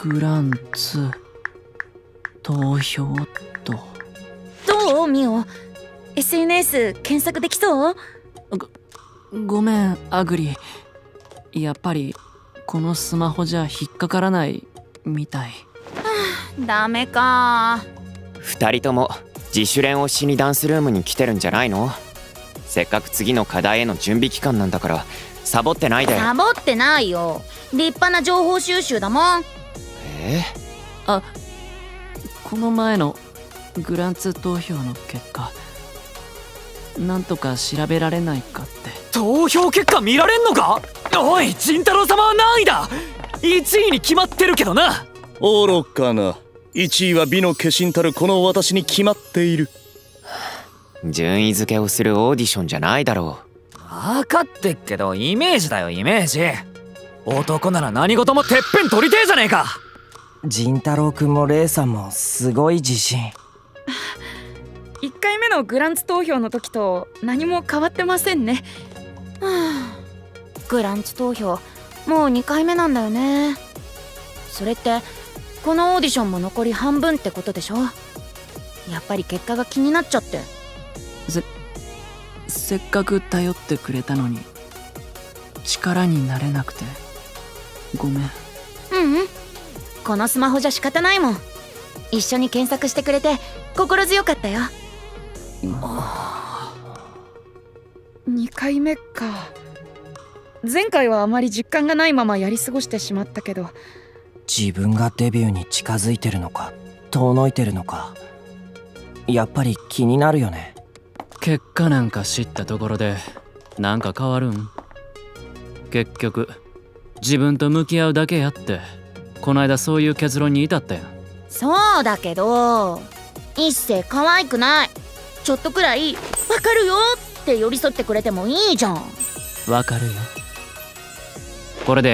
グランツ投票と。どうミオ？ SNS 検索できそう？ごめんアグリ。やっぱりこのスマホじゃ引っかからないみたい。ダメか。2人とも自主練をしにダンスルームに来てるんじゃないの？せっかく次の課題への準備期間なんだからサボってないで。サボってないよ。立派な情報収集だもん。あ、この前のグランツ投票の結果なんとか調べられないかって。投票結果見られんのか？おい仁太郎様は何位だ？1位に決まってるけどな。愚かな。1位は美の化身たるこの私に決まっている。順位付けをするオーディションじゃないだろう。分かってっけどイメージだよイメージ。男なら何事もてっぺん取りてえじゃねえか。仁太郎くんもレイさんもすごい自信。1回目のグランツ投票の時と何も変わってませんね。グランツ投票もう2回目なんだよね。それってこのオーディションも残り半分ってことでしょ。やっぱり結果が気になっちゃって。せっかく頼ってくれたのに力になれなくてごめん。このスマホじゃ仕方ないもん。一緒に検索してくれて心強かったよ。2回目か。前回はあまり実感がないままやり過ごしてしまったけど。自分がデビューに近づいてるのか遠のいてるのかやっぱり気になるよね。結果なんか知ったところでなんか変わるん？結局自分と向き合うだけやってこないだそういう結論に至ったやん。そうだけど一星可愛くない。ちょっとくらいわかるよって寄り添ってくれてもいいじゃん。わかるよ。これでえ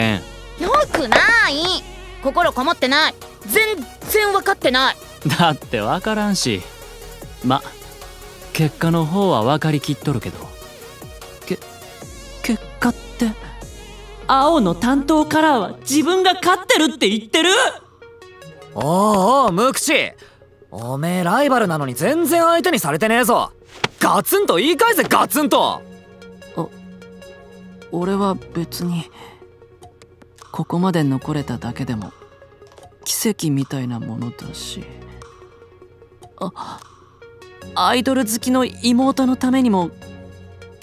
えん？よくない。心こもってない。全然分かってない。だってわからんし。結果の方は分かりきっとるけど。結果って青の担当カラーは自分が勝ってるって言ってる？おう無口。おめえライバルなのに全然相手にされてねえぞ。ガツンと言い返せガツンと。俺は別にここまで残れただけでも奇跡みたいなものだし、アイドル好きの妹のためにも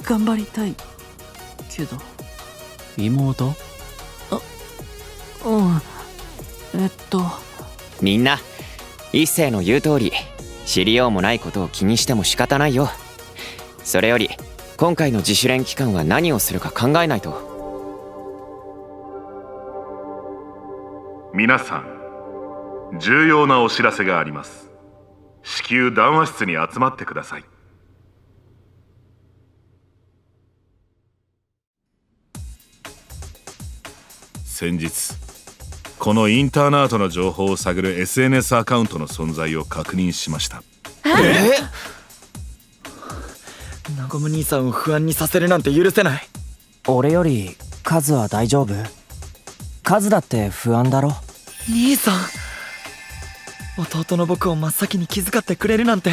頑張りたいけど。妹？みんな一星の言う通り知りようもないことを気にしても仕方ないよ。それより今回の自主練期間は何をするか考えないと。皆さん、重要なお知らせがあります。至急談話室に集まってください。先日このインターナートの情報を探る SNS アカウントの存在を確認しました。ナゴム兄さんを不安にさせるなんて許せない。俺よりカズは大丈夫？カズだって不安だろ。兄さん、弟の僕を真っ先に気遣ってくれるなんて。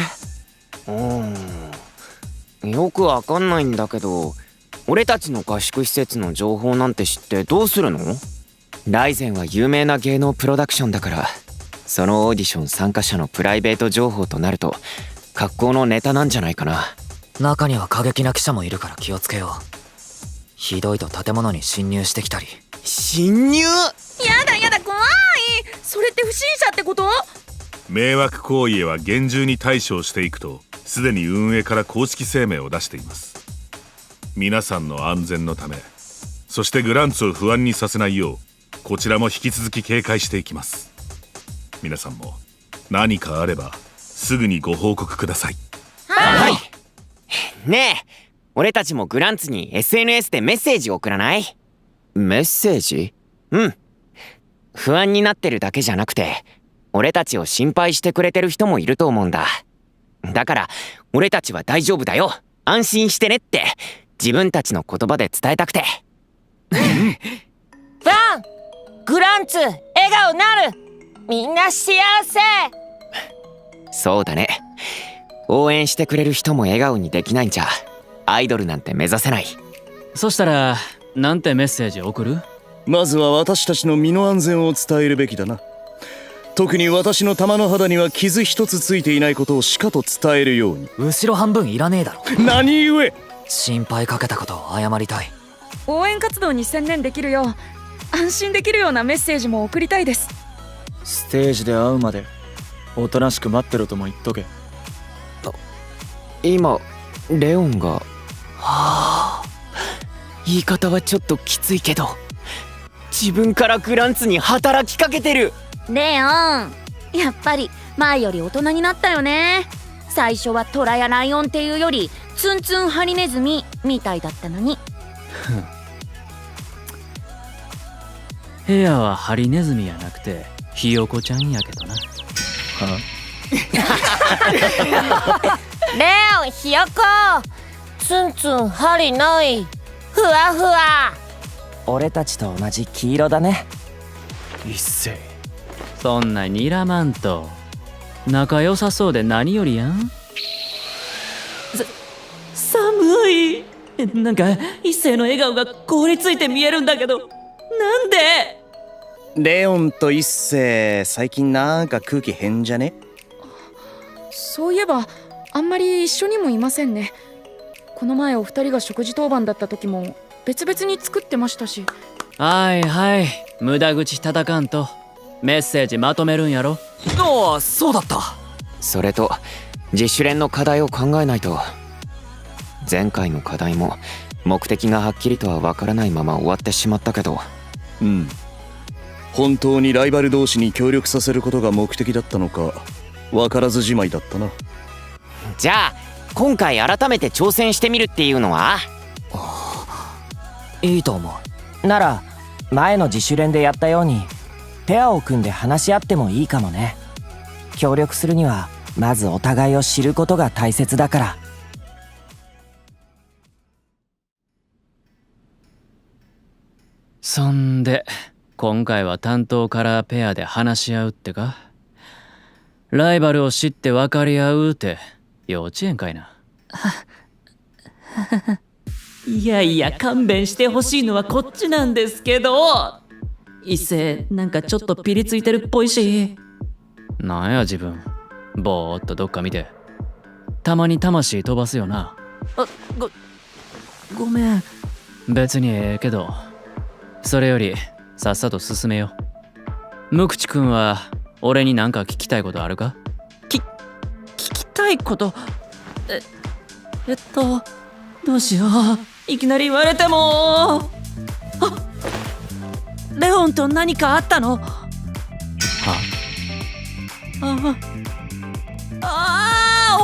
よくわかんないんだけど、俺たちの合宿施設の情報なんて知ってどうするの？ライゼンは有名な芸能プロダクションだから、そのオーディション参加者のプライベート情報となると格好のネタなんじゃないかな。中には過激な記者もいるから気をつけよう。ひどいと建物に侵入してきたり。侵入？やだ怖い。それって不審者ってこと？迷惑行為へは厳重に対処していくとすでに運営から公式声明を出しています。皆さんの安全のため、そしてグランツを不安にさせないようこちらも引き続き警戒していきます。皆さんも何かあればすぐにご報告ください。はい。ねえ、俺たちもグランツに SNS でメッセージ送らない？メッセージ？不安になってるだけじゃなくて俺たちを心配してくれてる人もいると思うんだ。だから俺たちは大丈夫だよ、安心してねって自分たちの言葉で伝えたくて。ファン、グランツ笑顔なる。みんな幸せ。そうだね。応援してくれる人も笑顔にできないんじゃアイドルなんて目指せない。そしたらなんてメッセージ送る？まずは私たちの身の安全を伝えるべきだな。特に私の玉の肌には傷一つついていないことをしかと伝えるように。後ろ半分いらねえだろ。何故？心配かけたことを謝りたい。応援活動に専念できるよう安心できるようなメッセージも送りたいです。ステージで会うまでおとなしく待ってろとも言っとけ。今レオンがはあ、言い方はちょっときついけど自分からグランツに働きかけてる。レオン、やっぱり前より大人になったよね。最初はトラやライオンっていうよりツンツンハリネズミみたいだったのに。部屋はハリネズミやなくてひよこちゃんやけどな。レオン、ひよこツンツンハリないふわふわ。俺たちと同じ黄色だね。一斉そんなにらまんと。仲良さそうで何よりやん。寒い。なんか一斉の笑顔が凍りついて見えるんだけど、なんで？レオンと一星、最近なんか空気変じゃね？そういえばあんまり一緒にもいませんね。この前お二人が食事当番だった時も別々に作ってましたし。はいはい、無駄口叩かんと。メッセージまとめるんやろ。ああ、そうだった。それと自主練の課題を考えないと。前回の課題も目的がはっきりとは分からないまま終わってしまったけど。うん。本当にライバル同士に協力させることが目的だったのか分からずじまいだったな。じゃあ今回改めて挑戦してみるっていうのは？いいと思う。なら前の自主練でやったようにペアを組んで話し合ってもいいかもね。協力するにはまずお互いを知ることが大切だから。そんで今回は担当からペアで話し合うってか。ライバルを知って分かり合うって幼稚園かいな。いやいや、勘弁してほしいのはこっちなんですけど。一斉なんかちょっとピリついてるっぽいし。なんや自分ぼーっとどっか見てたまに魂飛ばすよな。ごめん。別にええけど、それよりさっさと進めよう。無口くんは俺に何か聞きたいことあるか？聞きたいこと？どうしよう。いきなり言われても。レオンと何かあったの？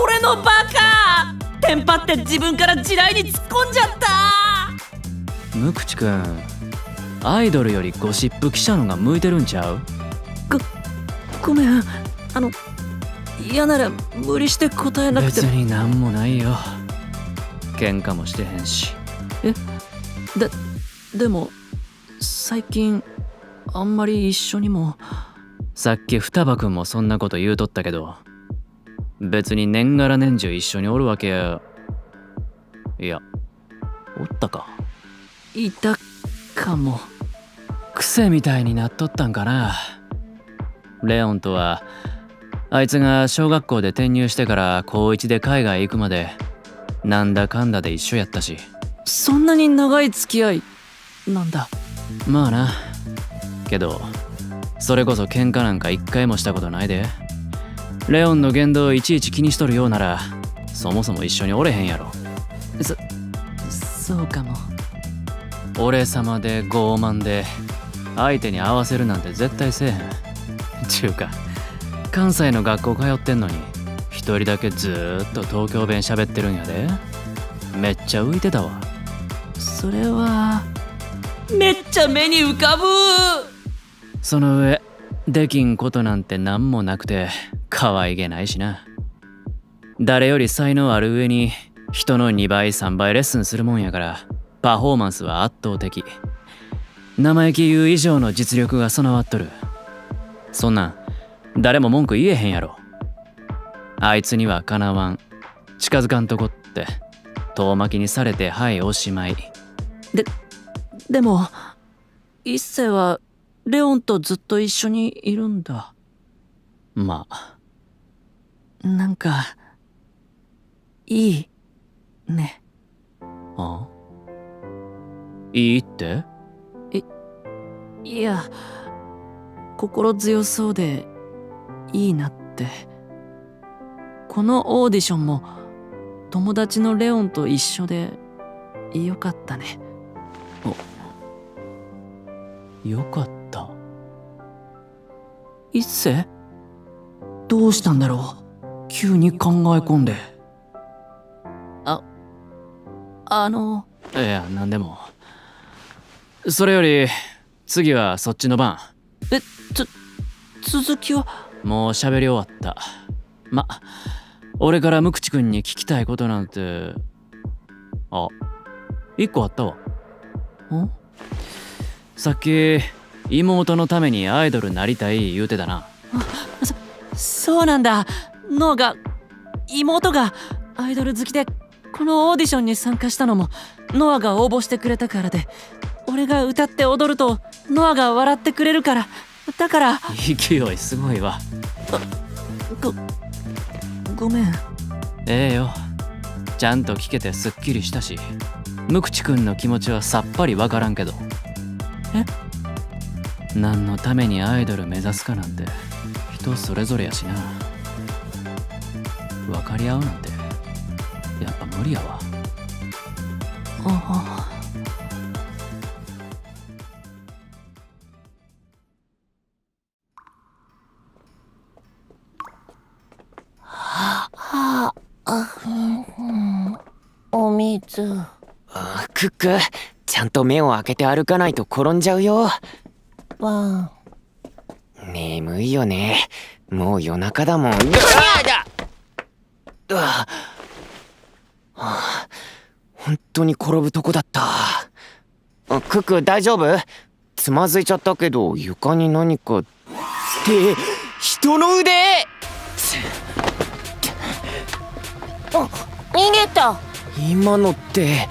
俺のバカ！テンパって自分から地雷に突っ込んじゃった。無口くん、アイドルよりゴシップ記者のが向いてるんちゃう？ごめん。嫌なら無理して答えなくても。別になんもないよ。喧嘩もしてへんし。でも最近あんまり一緒にも。さっき双葉くんもそんなこと言うとったけど、別に年がら年中一緒におるわけや。いや、おったか。いたかも。癖みたいになっとったんかな。レオンとはあいつが小学校で転入してから高1で海外行くまでなんだかんだで一緒やったし。そんなに長い付き合いなんだ。まあな。けどそれこそ喧嘩なんか一回もしたことないで。レオンの言動をいちいち気にしとるようならそもそも一緒におれへんやろ。そうかも。俺様で傲慢で相手に合わせるなんて絶対せえへん。ちゅうか関西の学校通ってんのに一人だけずーっと東京弁喋ってるんやで。めっちゃ浮いてたわ。それはめっちゃ目に浮かぶ。その上できんことなんてなんもなくて可愛げないしな。誰より才能ある上に人の2倍3倍レッスンするもんやからパフォーマンスは圧倒的。生意気言う以上の実力が備わっとる。そんなん誰も文句言えへんやろ。あいつにはかなわん、近づかんとこって遠巻きにされて、はいおしまい。でも一星はレオンとずっと一緒にいるんだ。まあなんかいいね。あ、いいって？いや、心強そうでいいなって。このオーディションも友達のレオンと一緒でよかったね。よかった。一星？どうしたんだろう、急に考え込んで。いや、なんでも。それより次はそっちの番。続きは？もう喋り終わった。ま、俺から無口くんに聞きたいことなんて、あ、一個あったわ。さっき妹のためにアイドルなりたい言うてたな。そうなんだ。妹がアイドル好きで、このオーディションに参加したのもノアが応募してくれたからで、俺が歌って踊るとノアが笑ってくれるから、だから。勢いすごいわ。ごめん。ええよ、ちゃんと聞けてすっきりしたし、無口くんの気持ちはさっぱりわからんけど。何のためにアイドル目指すかなんて人それぞれやしな。分かり合うなんてやっぱ無理やわ。お水。クック、ちゃんと目を開けて歩かないと転んじゃうよ。わ眠いよね。もう夜中だもん。本当に転ぶとこだった。クック大丈夫？つまずいちゃったけど床に何かって人の腕。逃げた。今のって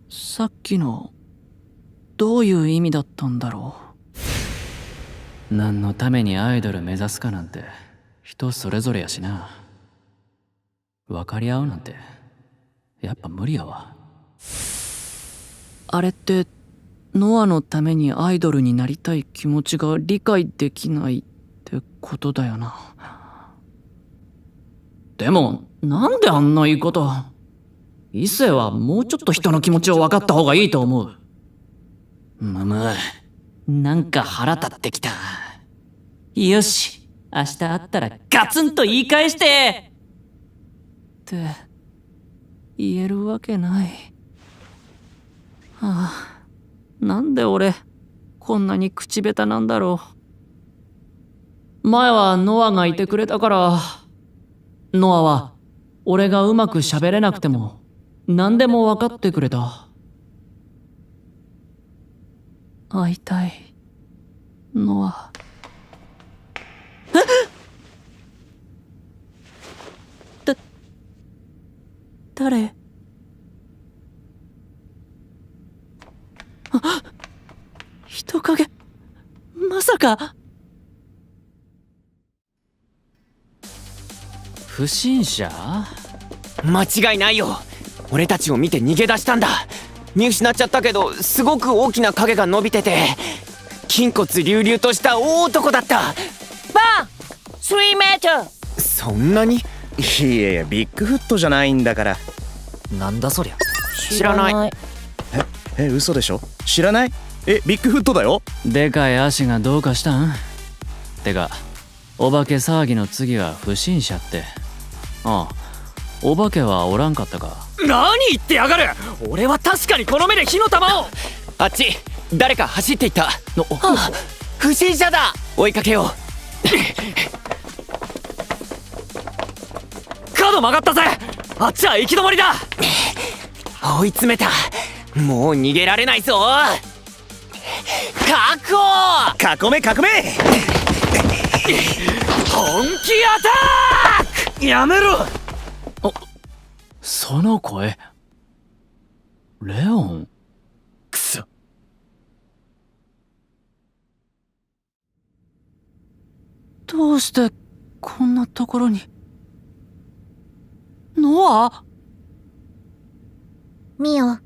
さっきのどういう意味だったんだろう。何のためにアイドル目指すかなんて人それぞれやしな。分かり合うなんてやっぱ無理やわ。あれってノアのためにアイドルになりたい気持ちが理解できないってことだよな。でもなんであんな言い方。異性はもうちょっと人の気持ちを分かった方がいいと思う。なんか腹立ってきた。よし、明日会ったらガツンと言い返してって言えるわけない。なんで俺こんなに口下手なんだろう。前はノアがいてくれたから。ノアは俺がうまく喋れなくても何でも分かってくれた。会いたい、ノア。誰？人影、まさか。不審者？間違いないよ。俺たちを見て逃げ出したんだ。見失っちゃったけどすごく大きな影が伸びてて、筋骨隆々とした大男だった。バン3メートル。そんなに？いやいや、ビッグフットじゃないんだから。なんだそりゃ。知らない。嘘でしょ？知らない？ビッグフットだよ。でかい足がどうかしたん？てかお化け騒ぎの次は不審者って。ああ、お化けはおらんかったか。何言ってやがる。俺は確かにこの目で火の玉を。あっち誰か走っていった。不審者だ。追いかけよう。角曲がったぜ。あっちは行き止まりだ。追い詰めた。もう逃げられないぞ。確保。囲め囲め。本気アタック。やめろ。その声レオン。くそ。どうしてこんなところに。ノア？ミオ、